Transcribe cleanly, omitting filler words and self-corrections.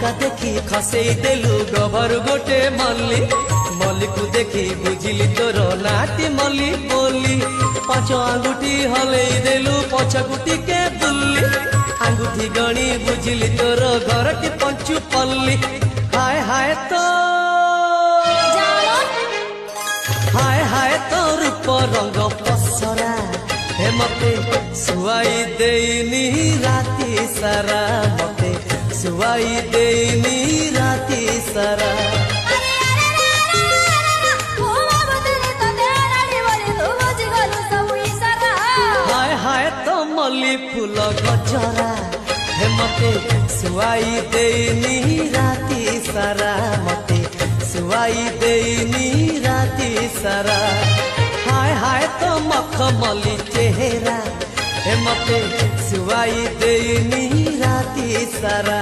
मौका देखी खसई देलु गभर गोटे मल्ली मल्ली को देखी बुझिली तोर नाटी मल्ली बोली पांच आंगुठी हलई देलु पछगुटी के बुल्ली आंगुठी गणी बुझिली तोर घरटी पंचु पल्ली हाय हाय तो हाय हाय तो रूप रंग पसरा हे मते सुवाई देनी राती सारा मते सुवाई देनी राती सारा हाय हाय तो मल्ली फूल गजरा हे मते सुवाई देनी राती सारा मते सुवाई देनी राती सारा हाय हाय तो मखमली चेहरा हे मते सुवाई देनी राती सारा।